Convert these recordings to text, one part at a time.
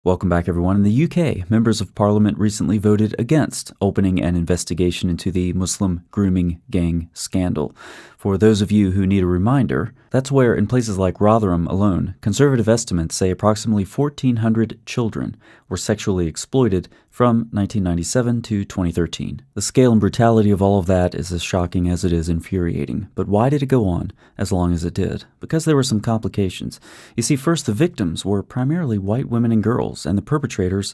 Welcome back, everyone. In the UK, members of Parliament recently voted against opening an investigation into the Muslim grooming gang scandal. For those of you who need a reminder, that's where, in places like Rotherham alone, conservative estimates say approximately 1,400 children were sexually exploited from 1997 to 2013. The scale and brutality of all of that is as shocking as it is infuriating. But why did it go on as long as it did? Because there were some complications. You see, first, the victims were primarily white women and girls, and the perpetrators,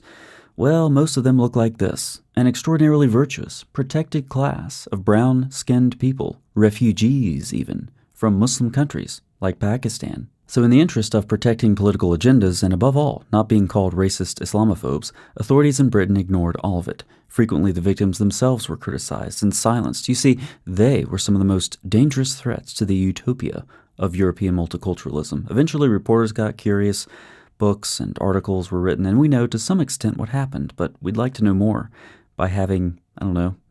well, most of them look like this: an extraordinarily virtuous, protected class of brown-skinned people, refugees even, from Muslim countries like Pakistan. So in the interest of protecting political agendas and, above all, not being called racist Islamophobes, authorities in Britain ignored all of it. Frequently, the victims themselves were criticized and silenced. You see, they were some of the most dangerous threats to the utopia of European multiculturalism. Eventually, reporters got curious. Books and articles were written, and we know to some extent what happened, but we'd like to know more by having,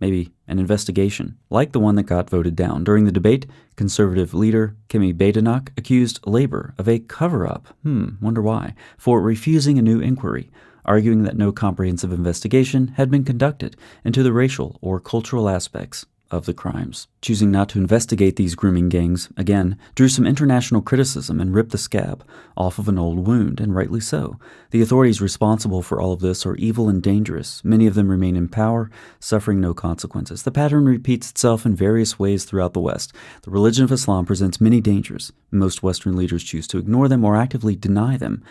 maybe an investigation, like the one that got voted down. During the debate, Conservative leader Kimi Badenoch accused Labour of a cover-up, wonder why, for refusing a new inquiry, arguing that no comprehensive investigation had been conducted into the racial or cultural aspects of the crimes. Choosing not to investigate these grooming gangs, again, drew some international criticism and ripped the scab off of an old wound, and rightly so. The authorities responsible for all of this are evil and dangerous. Many of them remain in power, suffering no consequences. The pattern repeats itself in various ways throughout the West. The religion of Islam presents many dangers. Most Western leaders choose to ignore them or actively deny them,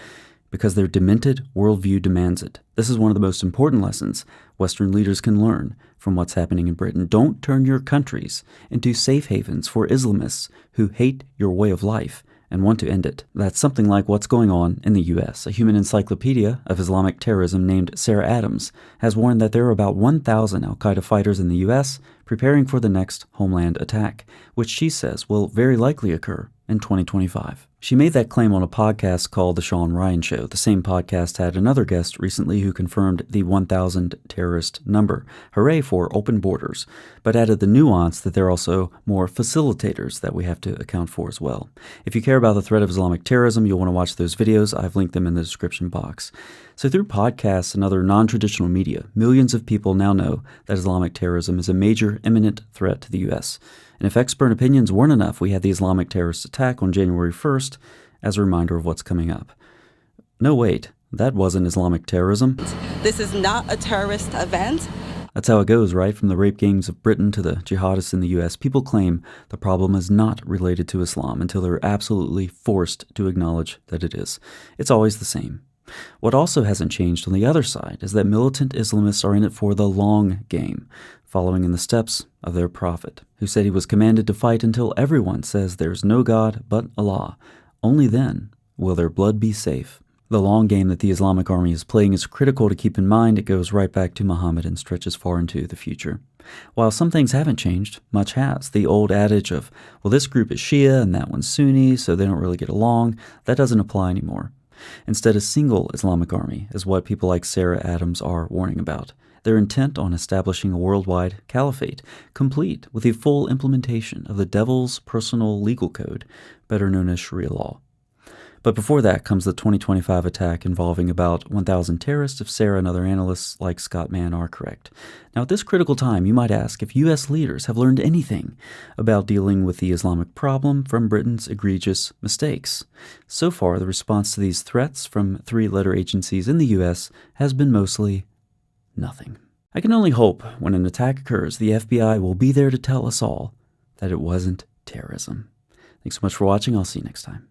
because their demented worldview demands it. This is one of the most important lessons Western leaders can learn from what's happening in Britain. Don't turn your countries into safe havens for Islamists who hate your way of life and want to end it. That's something like what's going on in the U.S. A human encyclopedia of Islamic terrorism named Sarah Adams has warned that there are about 1,000 al-Qaeda fighters in the U.S. preparing for the next homeland attack, which she says will very likely occur in 2025. She made that claim on a podcast called The Sean Ryan Show. The same podcast had another guest recently who confirmed the 1,000 terrorist number. Hooray for open borders, but added the nuance that there are also more facilitators that we have to account for as well. If you care about the threat of Islamic terrorism, you'll want to watch those videos. I've linked them in the description box. So through podcasts and other non-traditional media, millions of people now know that Islamic terrorism is a major imminent threat to the U.S. And if expert opinions weren't enough, we had the Islamic terrorist attack on January 1st as a reminder of what's coming up. No, wait, that wasn't Islamic terrorism. This is not a terrorist event. That's how it goes, right? From the rape gangs of Britain to the jihadists in the U.S., people claim the problem is not related to Islam until they're absolutely forced to acknowledge that it is. It's always the same. What also hasn't changed on the other side is that militant Islamists are in it for the long game, following in the steps of their prophet, who said he was commanded to fight until everyone says there's no God but Allah. Only then will their blood be safe. The long game that the Islamic Army is playing is critical to keep in mind. It goes right back to Muhammad and stretches far into the future. While some things haven't changed, much has. The old adage of, well, this group is Shia and that one's Sunni, so they don't really get along, that doesn't apply anymore. Instead, a single Islamic army is what people like Sarah Adams are warning about. They're intent on establishing a worldwide caliphate, complete with the full implementation of the devil's personal legal code, better known as Sharia law. But before that comes the 2025 attack involving about 1,000 terrorists, if Sarah and other analysts like Scott Mann are correct. Now, at this critical time, you might ask if U.S. leaders have learned anything about dealing with the Islamic problem from Britain's egregious mistakes. So far, the response to these threats from three-letter agencies in the U.S. has been mostly nothing. I can only hope when an attack occurs, the FBI will be there to tell us all that it wasn't terrorism. Thanks so much for watching. I'll see you next time.